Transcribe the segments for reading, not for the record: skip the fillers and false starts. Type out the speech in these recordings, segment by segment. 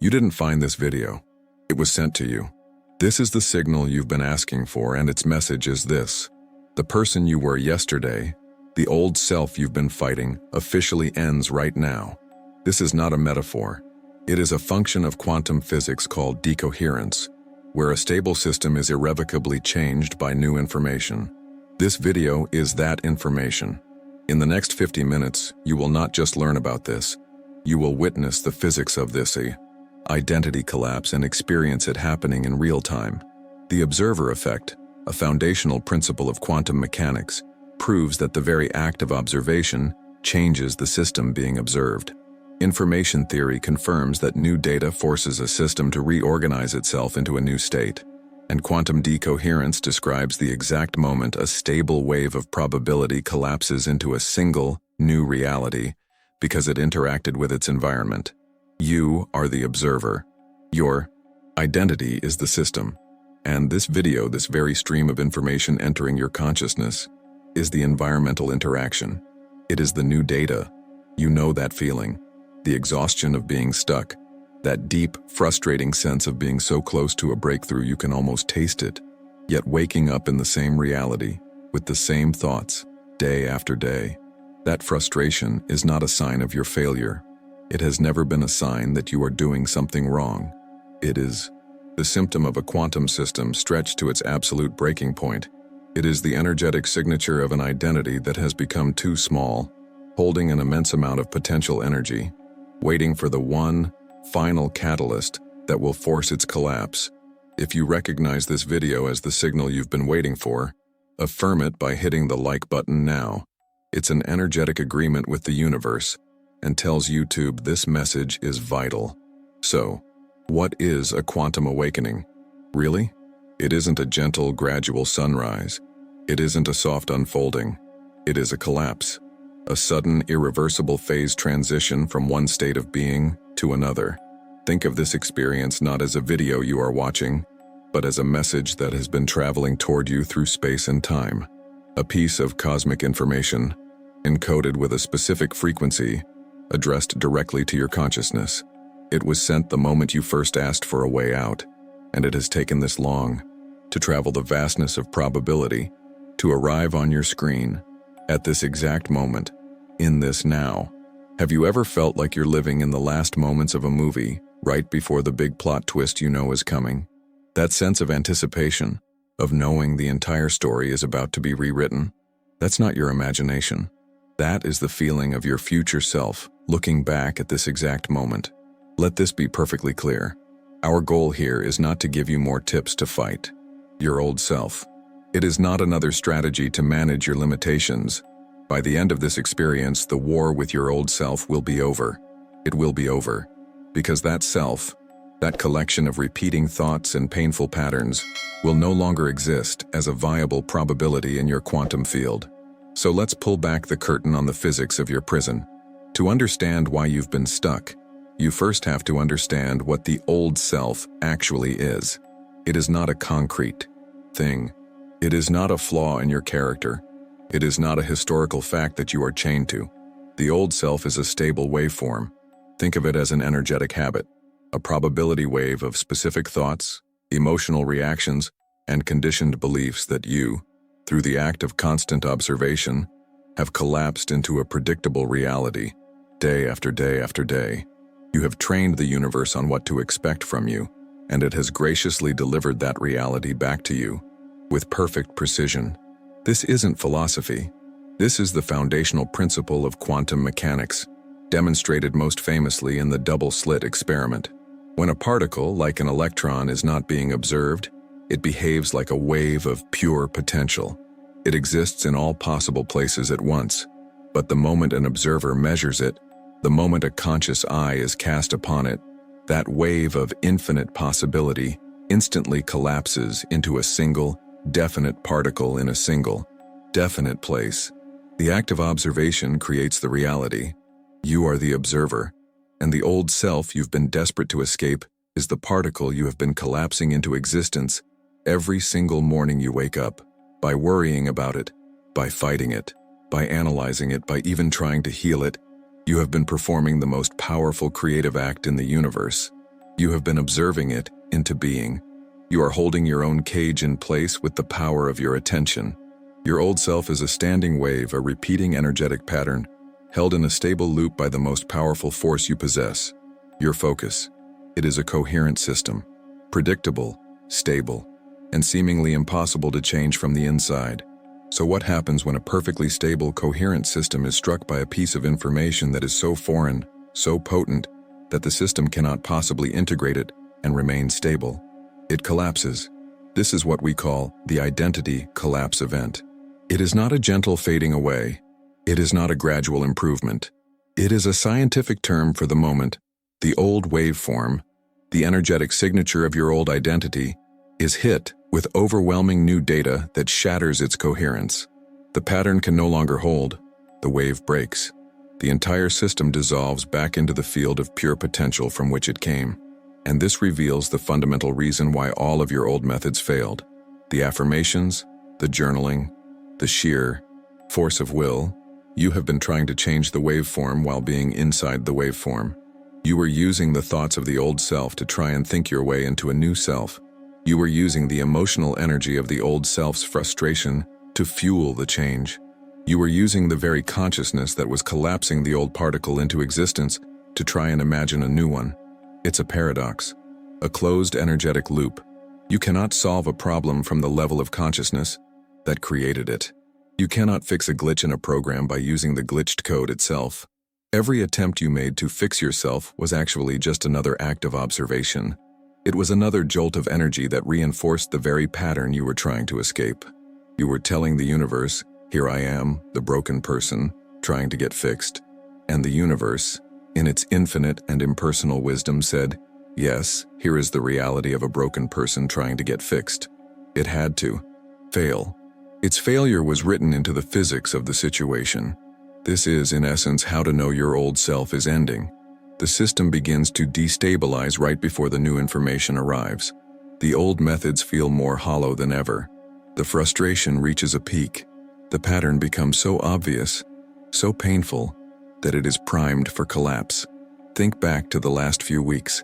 You didn't find this video. It was sent to you. This is the signal you've been asking for, and its message is this. The person you were yesterday, the old self you've been fighting, officially ends right now. This is not a metaphor. It is a function of quantum physics called decoherence, where a stable system is irrevocably changed by new information. This video is that information. In the next 50 minutes, you will not just learn about this. You will witness the physics of this identity collapse and experience it happening in real time. The observer effect, a foundational principle of quantum mechanics, proves that the very act of observation changes the system being observed. Information theory confirms that new data forces a system to reorganize itself into a new state, and quantum decoherence describes the exact moment a stable wave of probability collapses into a single, new reality because it interacted with its environment. You are the observer. Your identity is the system. And this video, this very stream of information entering your consciousness, is the environmental interaction. It is the new data. You know that feeling. The exhaustion of being stuck, that deep, frustrating sense of being so close to a breakthrough you can almost taste it, yet waking up in the same reality, with the same thoughts, day after day. That frustration is not a sign of your failure. It has never been a sign that you are doing something wrong. It is the symptom of a quantum system stretched to its absolute breaking point. It is the energetic signature of an identity that has become too small, holding an immense amount of potential energy, waiting for the one final catalyst that will force its collapse. If you recognize this video as the signal you've been waiting for, affirm it by hitting the like button now. It's an energetic agreement with the universe and tells YouTube this message is vital. So, what is a quantum awakening? Really? It isn't a gentle, gradual sunrise. It isn't a soft unfolding. It is a collapse. A sudden, irreversible phase transition from one state of being to another. Think of this experience not as a video you are watching, but as a message that has been traveling toward you through space and time. A piece of cosmic information, encoded with a specific frequency, addressed directly to your consciousness. It was sent the moment you first asked for a way out, and it has taken this long to travel the vastness of probability, to arrive on your screen, at this exact moment, in this now. Have you ever felt like you're living in the last moments of a movie, right before the big plot twist you know is coming? That sense of anticipation, of knowing the entire story is about to be rewritten, that's not your imagination. That is the feeling of your future self, looking back at this exact moment. Let this be perfectly clear. Our goal here is not to give you more tips to fight your old self. It is not another strategy to manage your limitations. By the end of this experience, the war with your old self will be over. It will be over. Because that self, that collection of repeating thoughts and painful patterns, will no longer exist as a viable probability in your quantum field. So let's pull back the curtain on the physics of your prison. To understand why you've been stuck, you first have to understand what the old self actually is. It is not a concrete thing. It is not a flaw in your character. It is not a historical fact that you are chained to. The old self is a stable waveform. Think of it as an energetic habit, a probability wave of specific thoughts, emotional reactions, and conditioned beliefs that you, through the act of constant observation, have collapsed into a predictable reality, day after day after day. You have trained the universe on what to expect from you, and it has graciously delivered that reality back to you, with perfect precision. This isn't philosophy. This is the foundational principle of quantum mechanics, demonstrated most famously in the double-slit experiment. When a particle, like an electron, is not being observed, it behaves like a wave of pure potential. It exists in all possible places at once, but the moment an observer measures it, the moment a conscious eye is cast upon it, that wave of infinite possibility instantly collapses into a single, definite particle in a single, definite place. The act of observation creates the reality. You are the observer, and the old self you've been desperate to escape is the particle you have been collapsing into existence every single morning you wake up, by worrying about it, by fighting it, by analyzing it, by even trying to heal it. You have been performing the most powerful creative act in the universe. You have been observing it into being. You are holding your own cage in place with the power of your attention. Your old self is a standing wave, a repeating energetic pattern, held in a stable loop by the most powerful force you possess, your focus. It is a coherent system, predictable, stable, and seemingly impossible to change from the inside. So what happens when a perfectly stable, coherent system is struck by a piece of information that is so foreign, so potent, that the system cannot possibly integrate it and remain stable? It collapses. This is what we call the identity collapse event. It is not a gentle fading away. It is not a gradual improvement. It is a scientific term for the moment. The old waveform, the energetic signature of your old identity, is hit with overwhelming new data that shatters its coherence. The pattern can no longer hold. The wave breaks. The entire system dissolves back into the field of pure potential from which it came. And this reveals the fundamental reason why all of your old methods failed. The affirmations, the journaling, the sheer force of will. You have been trying to change the waveform while being inside the waveform. You were using the thoughts of the old self to try and think your way into a new self. You were using the emotional energy of the old self's frustration to fuel the change. You were using the very consciousness that was collapsing the old particle into existence to try and imagine a new one. It's a paradox, a closed energetic loop. You cannot solve a problem from the level of consciousness that created it. You cannot fix a glitch in a program by using the glitched code itself. Every attempt you made to fix yourself was actually just another act of observation. It was another jolt of energy that reinforced the very pattern you were trying to escape. You were telling the universe, "Here I am, the broken person, trying to get fixed." And the universe, in its infinite and impersonal wisdom, said, "Yes, here is the reality of a broken person trying to get fixed." It had to fail. Its failure was written into the physics of the situation. This is, in essence, how to know your old self is ending. The system begins to destabilize right before the new information arrives. The old methods feel more hollow than ever. The frustration reaches a peak. The pattern becomes so obvious, so painful, that it is primed for collapse. Think back to the last few weeks.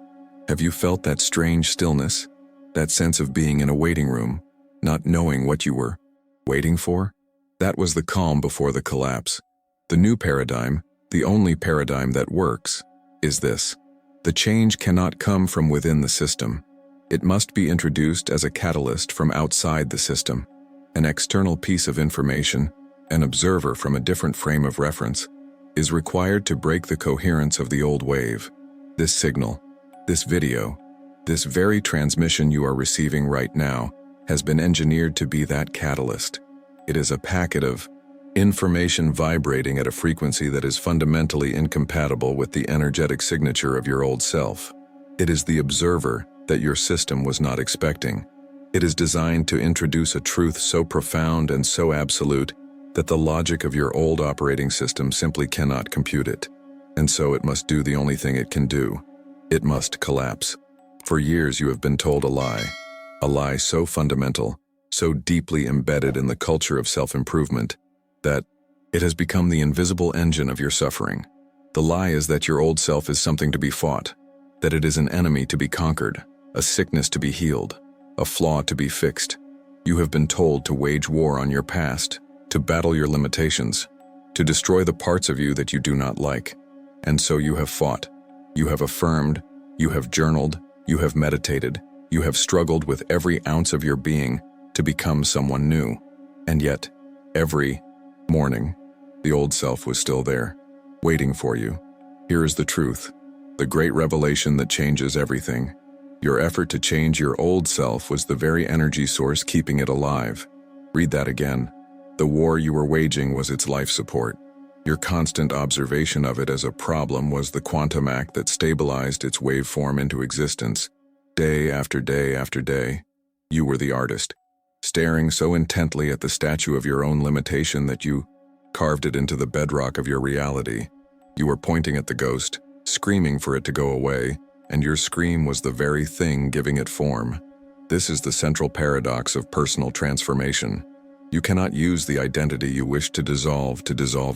Have you felt that strange stillness? That sense of being in a waiting room, not knowing what you were waiting for? That was the calm before the collapse. The new paradigm, the only paradigm that works, is this. The change cannot come from within the system. It must be introduced as a catalyst from outside the system. An external piece of information, an observer from a different frame of reference, is required to break the coherence of the old wave. This signal, this video, this very transmission you are receiving right now has been engineered to be that catalyst. It is a packet of information vibrating at a frequency that is fundamentally incompatible with the energetic signature of your old self. It is the observer that your system was not expecting. It is designed to introduce a truth so profound and so absolute that the logic of your old operating system simply cannot compute it. And so it must do the only thing it can do. It must collapse. For years you have been told a lie so fundamental, so deeply embedded in the culture of self-improvement, that it has become the invisible engine of your suffering. The lie is that your old self is something to be fought, that it is an enemy to be conquered, a sickness to be healed, a flaw to be fixed. You have been told to wage war on your past, to battle your limitations, to destroy the parts of you that you do not like. And so you have fought, you have affirmed, you have journaled, you have meditated, you have struggled with every ounce of your being to become someone new. And yet, every morning, the old self was still there, waiting for you. Here is the truth, the great revelation that changes everything. Your effort to change your old self was the very energy source keeping it alive. Read that again. The war you were waging was its life support. Your constant observation of it as a problem was the quantum act that stabilized its waveform into existence. Day after day after day, you were the artist, staring so intently at the statue of your own limitation that you carved it into the bedrock of your reality. You were pointing at the ghost, screaming for it to go away, and your scream was the very thing giving it form. This is the central paradox of personal transformation. You cannot use the identity you wish to dissolve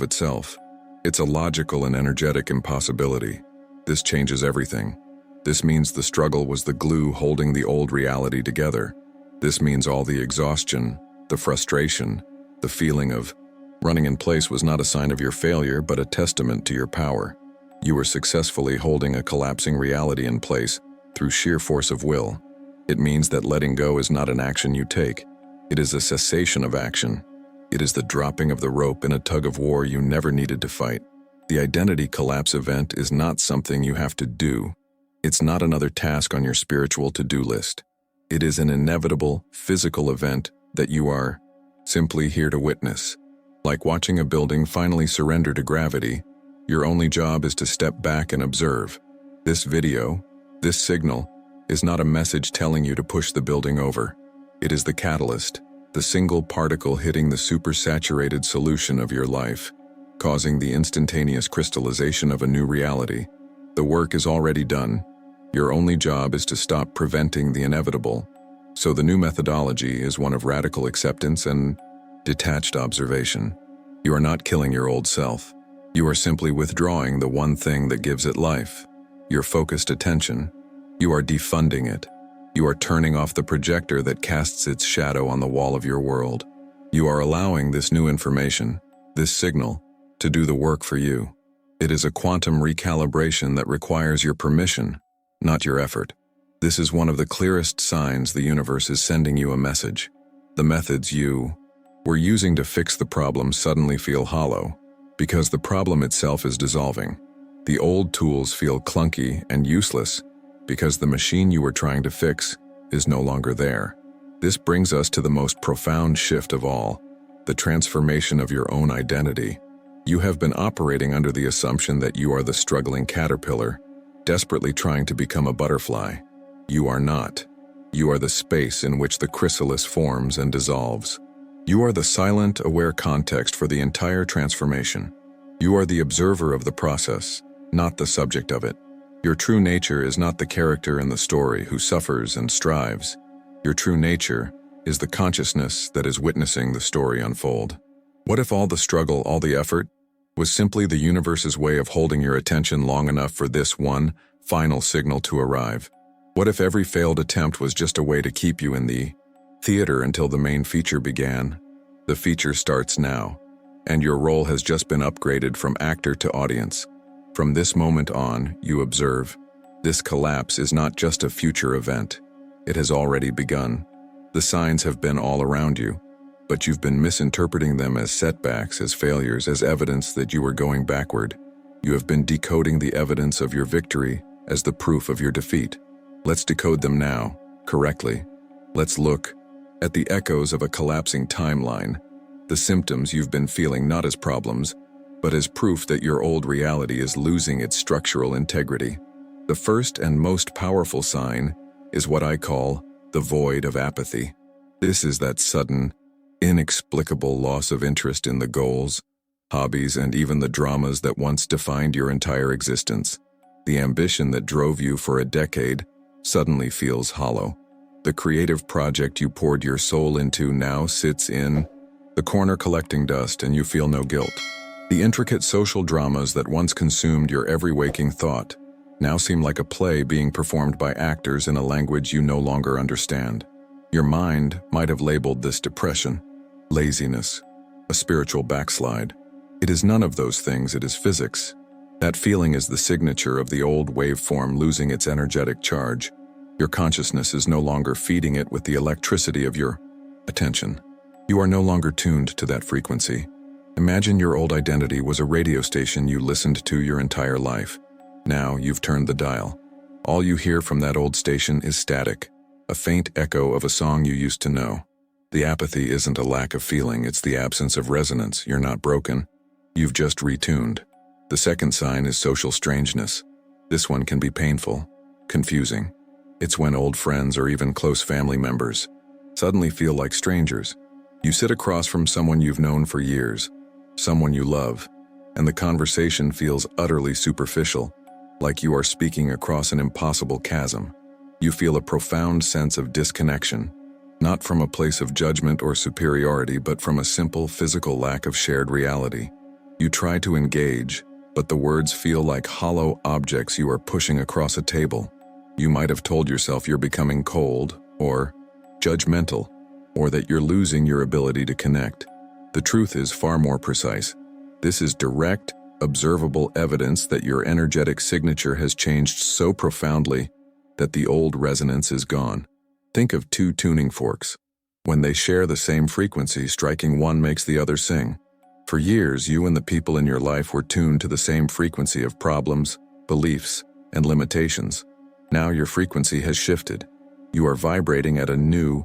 itself. It's a logical and energetic impossibility. This changes everything. This means the struggle was the glue holding the old reality together. This means all the exhaustion, the frustration, the feeling of running in place was not a sign of your failure but a testament to your power. You were successfully holding a collapsing reality in place through sheer force of will. It means that letting go is not an action you take. It is a cessation of action. It is the dropping of the rope in a tug of war you never needed to fight. The identity collapse event is not something you have to do. It's not another task on your spiritual to-do list. It is an inevitable, physical event that you are simply here to witness. Like watching a building finally surrender to gravity, your only job is to step back and observe. This video, this signal, is not a message telling you to push the building over. It is the catalyst, the single particle hitting the supersaturated solution of your life, causing the instantaneous crystallization of a new reality. The work is already done. Your only job is to stop preventing the inevitable. So the new methodology is one of radical acceptance and detached observation. You are not killing your old self. You are simply withdrawing the one thing that gives it life, your focused attention. You are defunding it. You are turning off the projector that casts its shadow on the wall of your world. You are allowing this new information, this signal, to do the work for you. It is a quantum recalibration that requires your permission, not your effort. This is one of the clearest signs the universe is sending you a message. The methods you were using to fix the problem suddenly feel hollow, because the problem itself is dissolving. The old tools feel clunky and useless, because the machine you were trying to fix is no longer there. This brings us to the most profound shift of all, the transformation of your own identity. You have been operating under the assumption that you are the struggling caterpillar, desperately trying to become a butterfly. You are not. You are the space in which the chrysalis forms and dissolves. You are the silent, aware context for the entire transformation. You are the observer of the process, not the subject of it. Your true nature is not the character in the story who suffers and strives. Your true nature is the consciousness that is witnessing the story unfold. What if all the struggle, all the effort, was simply the universe's way of holding your attention long enough for this one final signal to arrive? What if every failed attempt was just a way to keep you in the theater until the main feature began? The feature starts now, and your role has just been upgraded from actor to audience. From this moment on, you observe. This collapse is not just a future event. It has already begun. The signs have been all around you, but you've been misinterpreting them as setbacks, as failures, as evidence that you were going backward. You have been decoding the evidence of your victory as the proof of your defeat. Let's decode them now, correctly. Let's look at the echoes of a collapsing timeline, the symptoms you've been feeling not as problems, but as proof that your old reality is losing its structural integrity. The first and most powerful sign is what I call the void of apathy. This is that sudden, inexplicable loss of interest in the goals, hobbies, and even the dramas that once defined your entire existence. The ambition that drove you for a decade suddenly feels hollow. The creative project you poured your soul into now sits in the corner collecting dust, and you feel no guilt. The intricate social dramas that once consumed your every waking thought now seem like a play being performed by actors in a language you no longer understand. Your mind might have labeled this depression, laziness, a spiritual backslide. It is none of those things, it is physics. That feeling is the signature of the old waveform losing its energetic charge. Your consciousness is no longer feeding it with the electricity of your attention. You are no longer tuned to that frequency. Imagine your old identity was a radio station you listened to your entire life. Now you've turned the dial. All you hear from that old station is static, a faint echo of a song you used to know. The apathy isn't a lack of feeling, it's the absence of resonance. You're not broken. You've just retuned. The second sign is social strangeness. This one can be painful, confusing. It's when old friends or even close family members suddenly feel like strangers. You sit across from someone you've known for years, someone you love, and the conversation feels utterly superficial, like you are speaking across an impossible chasm. You feel a profound sense of disconnection, not from a place of judgment or superiority, but from a simple physical lack of shared reality. You try to engage, but the words feel like hollow objects you are pushing across a table. You might have told yourself you're becoming cold, or judgmental, or that you're losing your ability to connect. The truth is far more precise. This is direct, observable evidence that your energetic signature has changed so profoundly that the old resonance is gone. Think of two tuning forks. When they share the same frequency, striking one makes the other sing. For years, you and the people in your life were tuned to the same frequency of problems, beliefs, and limitations. Now your frequency has shifted. You are vibrating at a new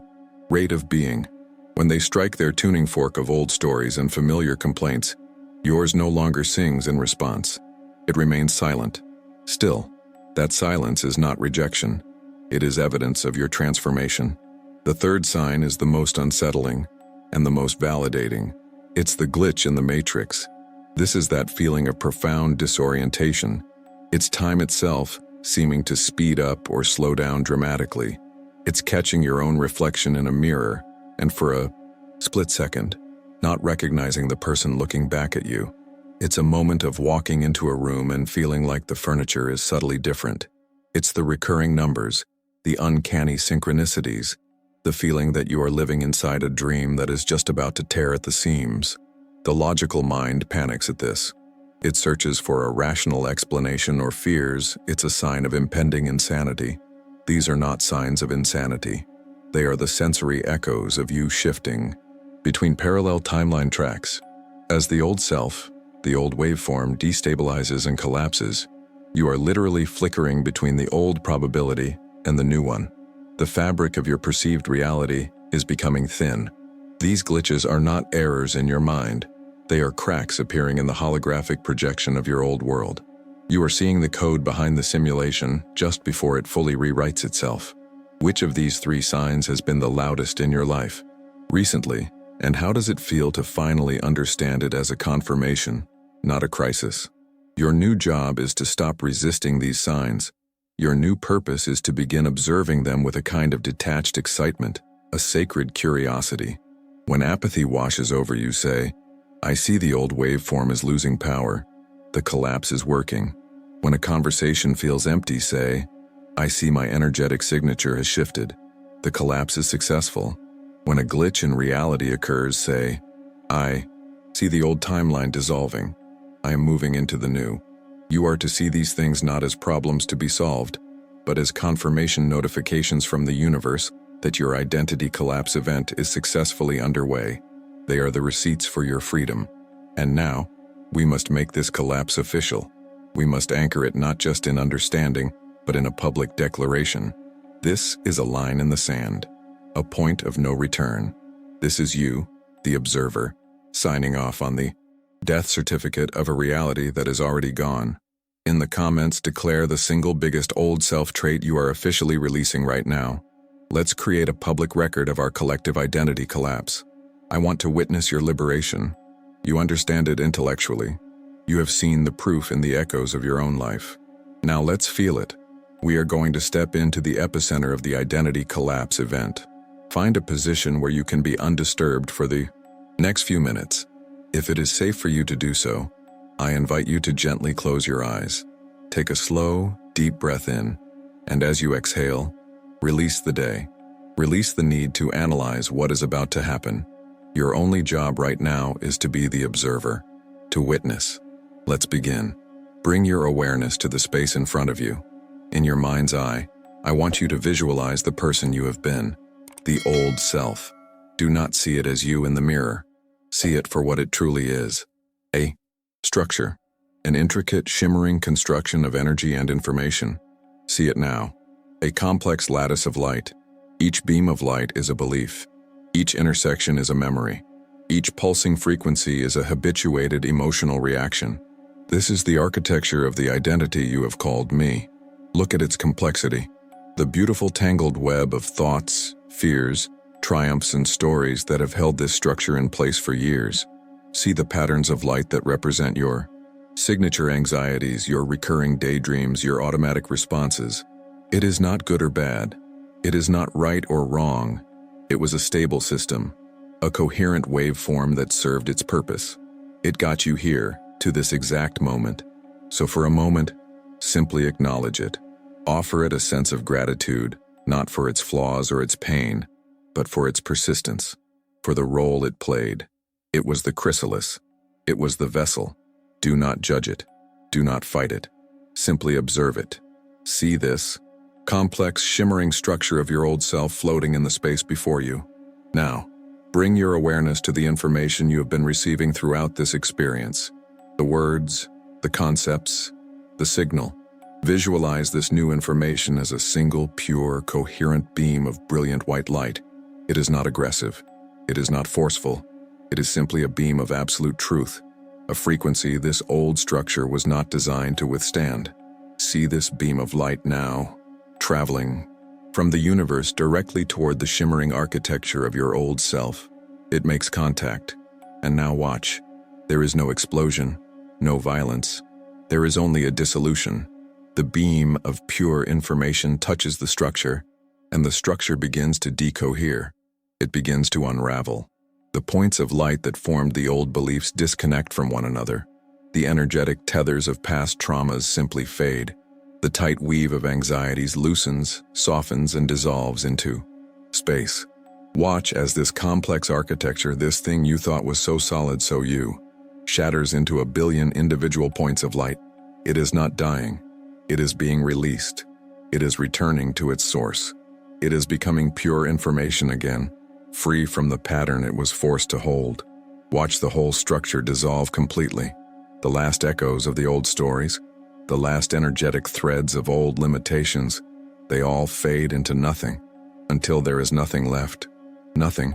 rate of being. When they strike their tuning fork of old stories and familiar complaints, yours no longer sings in response. It remains silent. Still, that silence is not rejection. It is evidence of your transformation. The third sign is the most unsettling and the most validating. It's the glitch in the matrix. This is that feeling of profound disorientation. It's time itself seeming to speed up or slow down dramatically. It's catching your own reflection in a mirror, and for a split second, not recognizing the person looking back at you. It's a moment of walking into a room and feeling like the furniture is subtly different. It's the recurring numbers, the uncanny synchronicities, the feeling that you are living inside a dream that is just about to tear at the seams. The logical mind panics at this. It searches for a rational explanation or fears it's a sign of impending insanity. These are not signs of insanity. They are the sensory echoes of you shifting between parallel timeline tracks. As the old self, the old waveform destabilizes and collapses, you are literally flickering between the old probability and the new one. The fabric of your perceived reality is becoming thin. These glitches are not errors in your mind. They are cracks appearing in the holographic projection of your old world. You are seeing the code behind the simulation just before it fully rewrites itself. Which of these three signs has been the loudest in your life recently, and how does it feel to finally understand it as a confirmation, not a crisis? Your new job is to stop resisting these signs. Your new purpose is to begin observing them with a kind of detached excitement, a sacred curiosity. When apathy washes over you, say, I see the old waveform is losing power. The collapse is working. When a conversation feels empty, say, I see my energetic signature has shifted. The collapse is successful. When a glitch in reality occurs, say, I see the old timeline dissolving. I am moving into the new. You are to see these things not as problems to be solved, but as confirmation notifications from the universe that your identity collapse event is successfully underway. They are the receipts for your freedom. And now, we must make this collapse official. We must anchor it not just in understanding, but in a public declaration. This is a line in the sand, a point of no return. This is you, the observer, signing off on the death certificate of a reality that is already gone. In the comments, declare the single biggest old self trait you are officially releasing right now. Let's create a public record of our collective identity collapse. I want to witness your liberation. You understand it intellectually. You have seen the proof in the echoes of your own life. Now let's feel it. We are going to step into the epicenter of the identity collapse event. Find a position where you can be undisturbed for the next few minutes. If it is safe for you to do so, I invite you to gently close your eyes. Take a slow, deep breath in, and as you exhale, release the day. Release the need to analyze what is about to happen. Your only job right now is to be the observer, to witness. Let's begin. Bring your awareness to the space in front of you. In your mind's eye, I want you to visualize the person you have been, the old self. Do not see it as you in the mirror. See it for what it truly is. A structure, an intricate, shimmering construction of energy and information. See it now. A complex lattice of light. Each beam of light is a belief. Each intersection is a memory. Each pulsing frequency is a habituated emotional reaction. This is the architecture of the identity you have called me. Look at its complexity. The beautiful tangled web of thoughts, fears, triumphs, and stories that have held this structure in place for years. See the patterns of light that represent your signature anxieties, your recurring daydreams, your automatic responses. It is not good or bad. It is not right or wrong. It was a stable system, a coherent waveform that served its purpose. It got you here, to this exact moment. So for a moment, simply acknowledge it. Offer it a sense of gratitude, not for its flaws or its pain, but for its persistence, for the role it played. It was the chrysalis. It was the vessel. Do not judge it. Do not fight it. Simply observe it. See this complex, shimmering structure of your old self floating in the space before you. Now, bring your awareness to the information you have been receiving throughout this experience. The words, the concepts, the signal. Visualize this new information as a single, pure, coherent beam of brilliant white light. It is not aggressive. It is not forceful. It is simply a beam of absolute truth, a frequency this old structure was not designed to withstand. See this beam of light now, traveling from the universe directly toward the shimmering architecture of your old self. It makes contact. And now watch. There is no explosion, no violence. There is only a dissolution. The beam of pure information touches the structure, and the structure begins to decohere. It begins to unravel. The points of light that formed the old beliefs disconnect from one another. The energetic tethers of past traumas simply fade. The tight weave of anxieties loosens, softens, and dissolves into space. Watch as this complex architecture, this thing you thought was so solid, so you, shatters into a billion individual points of light. It is not dying. It is being released. It is returning to its source. It is becoming pure information again, free from the pattern it was forced to hold. Watch the whole structure dissolve completely. The last echoes of the old stories, the last energetic threads of old limitations, they all fade into nothing, until there is nothing left. Nothing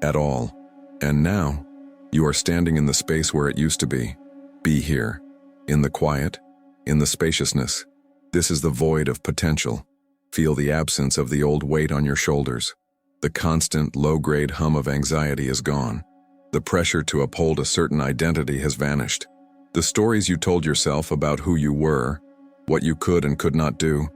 at all. And now, you are standing in the space where it used to be. Be here, in the quiet, in the spaciousness. This is the void of potential. Feel the absence of the old weight on your shoulders. The constant, low-grade hum of anxiety is gone. The pressure to uphold a certain identity has vanished. The stories you told yourself about who you were, what you could and could not do,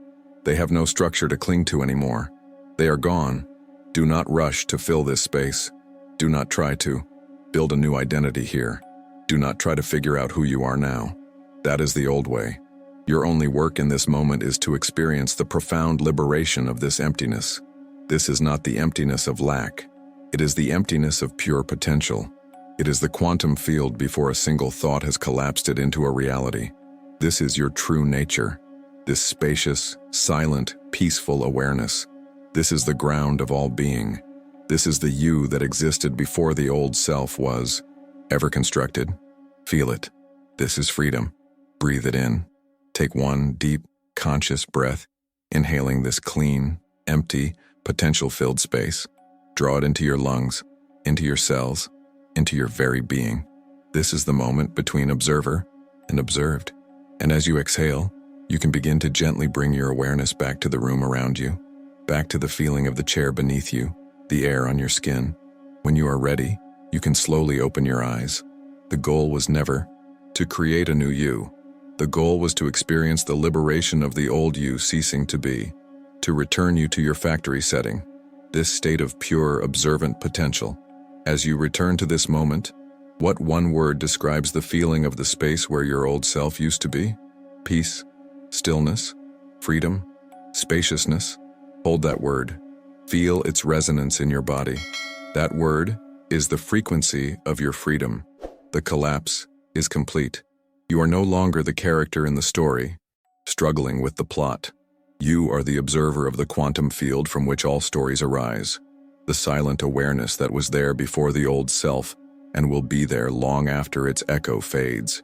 they have no structure to cling to anymore. They are gone. Do not rush to fill this space. Do not try to build a new identity here. Do not try to figure out who you are now. That is the old way. Your only work in this moment is to experience the profound liberation of this emptiness. This is not the emptiness of lack. It is the emptiness of pure potential. It is the quantum field before a single thought has collapsed it into a reality. This is your true nature. This spacious, silent, peaceful awareness. This is the ground of all being. This is the you that existed before the old self was ever constructed. Feel it. This is freedom. Breathe it in. Take one deep, conscious breath, inhaling this clean, empty, potential-filled space. Draw it into your lungs, into your cells, into your very being. This is the moment between observer and observed. And as you exhale, you can begin to gently bring your awareness back to the room around you, back to the feeling of the chair beneath you, the air on your skin. When you are ready, you can slowly open your eyes. The goal was never to create a new you. The goal was to experience the liberation of the old you ceasing to be, to return you to your factory setting, this state of pure, observant potential. As you return to this moment, what one word describes the feeling of the space where your old self used to be? Peace, stillness, freedom, spaciousness. Hold that word. Feel its resonance in your body. That word is the frequency of your freedom. The collapse is complete. You are no longer the character in the story, struggling with the plot. You are the observer of the quantum field from which all stories arise, the silent awareness that was there before the old self and will be there long after its echo fades.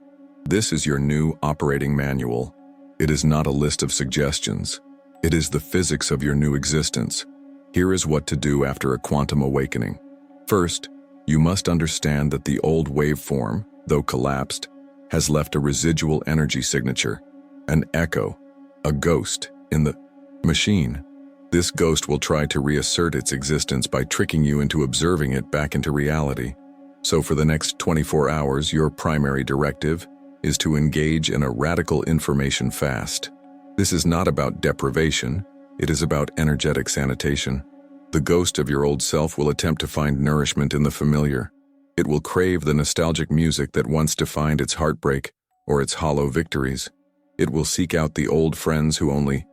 This is your new operating manual. It is not a list of suggestions. It is the physics of your new existence. Here is what to do after a quantum awakening. First, you must understand that the old waveform, though collapsed, has left a residual energy signature, an echo, a ghost in the machine. This ghost will try to reassert its existence by tricking you into observing it back into reality. So for the next 24 hours, your primary directive is to engage in a radical information fast. This is not about deprivation, it is about energetic sanitation. The ghost of your old self will attempt to find nourishment in the familiar. It will crave the nostalgic music that once defined its heartbreak or its hollow victories. It will seek out the old friends who only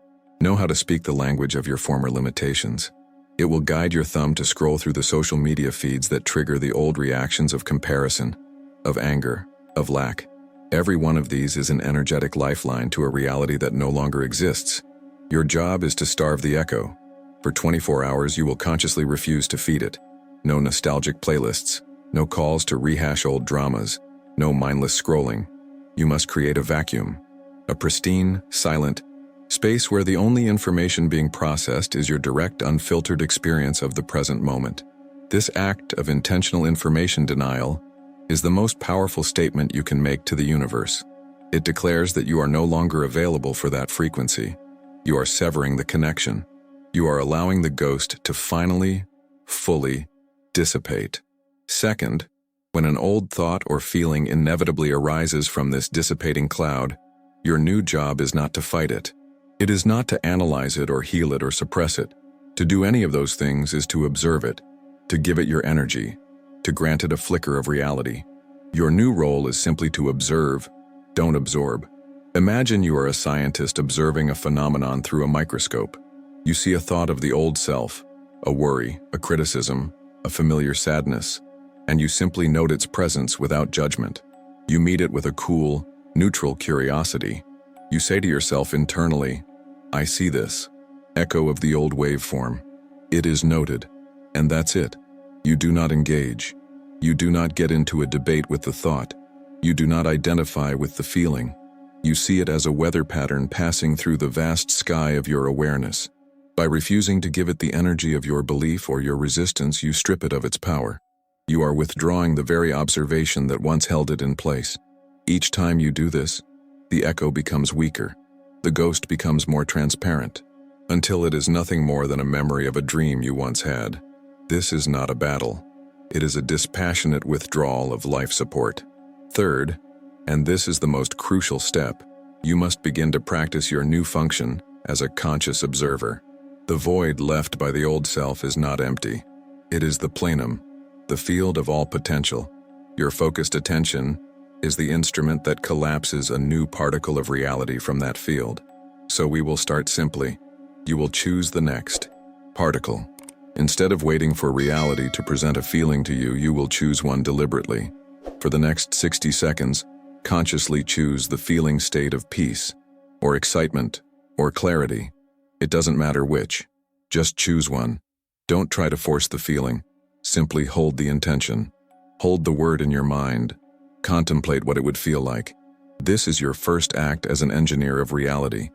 Know how to speak the language of your former limitations. It will guide your thumb to scroll through the social media feeds that trigger the old reactions of comparison, of anger, of lack. Every one of these is an energetic lifeline to a reality that no longer exists. Your job is to starve the echo. For 24 hours, you will consciously refuse to feed it. No nostalgic playlists, no calls to rehash old dramas, no mindless scrolling. You must create a vacuum, a pristine, silent space where the only information being processed is your direct, unfiltered experience of the present moment. This act of intentional information denial is the most powerful statement you can make to the universe. It declares that you are no longer available for that frequency. You are severing the connection. You are allowing the ghost to finally, fully dissipate. Second, when an old thought or feeling inevitably arises from this dissipating cloud, your new job is not to fight it. It is not to analyze it or heal it or suppress it. To do any of those things is to observe it, to give it your energy, to grant it a flicker of reality. Your new role is simply to observe, don't absorb. Imagine you are a scientist observing a phenomenon through a microscope. You see a thought of the old self, a worry, a criticism, a familiar sadness, and you simply note its presence without judgment. You meet it with a cool, neutral curiosity. You say to yourself internally, I see this. Echo of the old waveform. It is noted, and that's it. You do not engage. You do not get into a debate with the thought. You do not identify with the feeling. You see it as a weather pattern passing through the vast sky of your awareness. By refusing to give it the energy of your belief or your resistance, you strip it of its power. You are withdrawing the very observation that once held it in place. Each time you do this, the echo becomes weaker. The ghost becomes more transparent, until it is nothing more than a memory of a dream you once had. This is not a battle. It is a dispassionate withdrawal of life support. Third, and this is the most crucial step, you must begin to practice your new function as a conscious observer. The void left by the old self is not empty. It is the plenum, the field of all potential. Your focused attention is the instrument that collapses a new particle of reality from that field. So we will start simply. You will choose the next particle. Instead of waiting for reality to present a feeling to you, you will choose one deliberately. For the next 60 seconds, consciously choose the feeling state of peace, or excitement, or clarity. It doesn't matter which. Just choose one. Don't try to force the feeling. Simply hold the intention. Hold the word in your mind. Contemplate what it would feel like. This is your first act as an engineer of reality.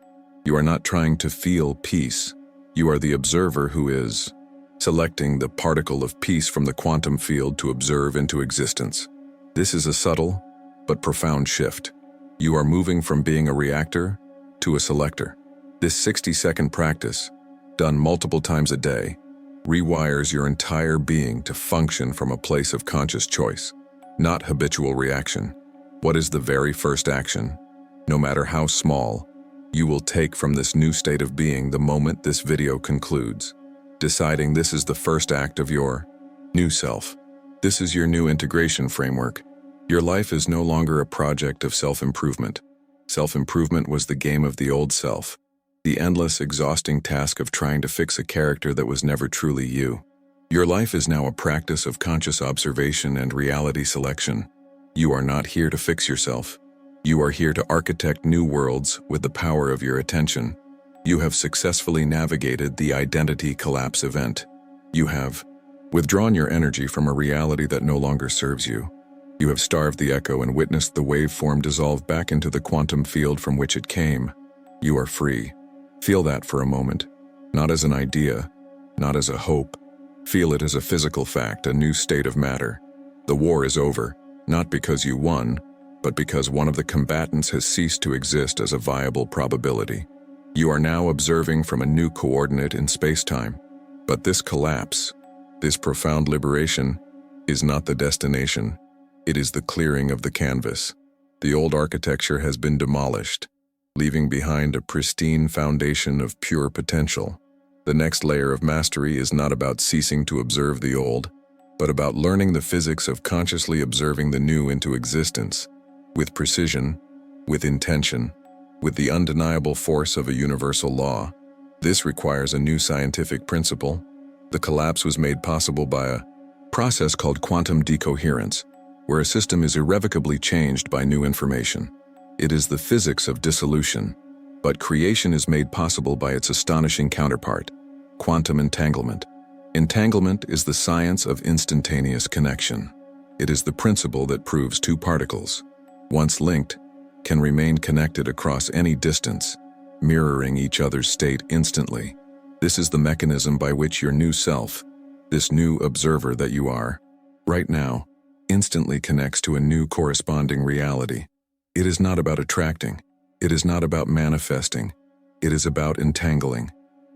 You are not trying to feel peace. You are the observer who is selecting the particle of peace from the quantum field to observe into existence. This is a subtle but profound shift. You are moving from being a reactor to a selector. This 60-second practice, done multiple times a day, rewires your entire being to function from a place of conscious choice, not habitual reaction. What is the very first action, no matter how small, you will take from this new state of being the moment this video concludes? Deciding this is the first act of your new self. This is your new integration framework. Your life is no longer a project of self-improvement. Self-improvement was the game of the old self, the endless, exhausting task of trying to fix a character that was never truly you. Your life is now a practice of conscious observation and reality selection. You are not here to fix yourself. You are here to architect new worlds with the power of your attention. You have successfully navigated the identity collapse event. You have withdrawn your energy from a reality that no longer serves you. You have starved the echo and witnessed the waveform dissolve back into the quantum field from which it came. You are free. Feel that for a moment. Not as an idea, not as a hope. Feel it as a physical fact, a new state of matter. The war is over, not because you won, but because one of the combatants has ceased to exist as a viable probability. You are now observing from a new coordinate in space-time. But this collapse, this profound liberation, is not the destination. It is the clearing of the canvas. The old architecture has been demolished, leaving behind a pristine foundation of pure potential. The next layer of mastery is not about ceasing to observe the old, but about learning the physics of consciously observing the new into existence, with precision, with intention, with the undeniable force of a universal law. This requires a new scientific principle. The collapse was made possible by a process called quantum decoherence, where a system is irrevocably changed by new information. It is the physics of dissolution, but creation is made possible by its astonishing counterpart, quantum entanglement. Entanglement is the science of instantaneous connection. It is the principle that proves two particles, once linked, can remain connected across any distance, mirroring each other's state instantly. This is the mechanism by which your new self, this new observer that you are, right now, instantly connects to a new corresponding reality. It is not about attracting. It is not about manifesting. It is about entangling.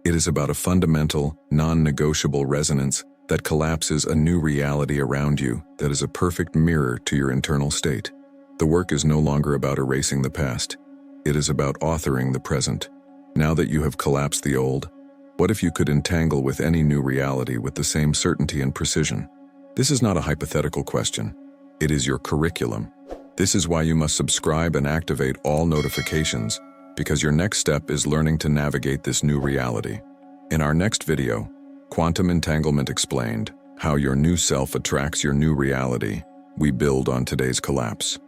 It is about a fundamental, non-negotiable resonance that collapses a new reality around you that is a perfect mirror to your internal state. The work is no longer about erasing the past. It is about authoring the present. Now that you have collapsed the old, what if you could entangle with any new reality with the same certainty and precision? This is not a hypothetical question. It is your curriculum. This is why you must subscribe and activate all notifications, because your next step is learning to navigate this new reality. In our next video, Quantum Entanglement Explained, how your new self attracts your new reality, we build on today's collapse.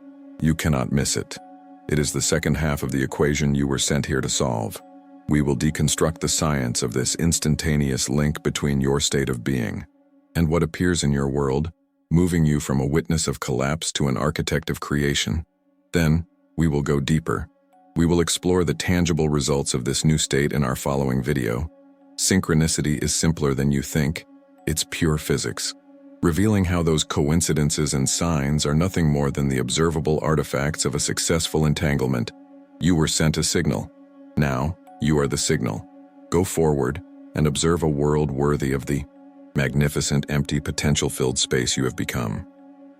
You cannot miss it. It is the second half of the equation you were sent here to solve. We will deconstruct the science of this instantaneous link between your state of being and what appears in your world, moving you from a witness of collapse to an architect of creation. Then, we will go deeper. We will explore the tangible results of this new state in our following video. Synchronicity is simpler than you think. It's pure physics, revealing how those coincidences and signs are nothing more than the observable artifacts of a successful entanglement. You were sent a signal. Now, you are the signal. Go forward and observe a world worthy of the magnificent, empty, potential-filled space you have become.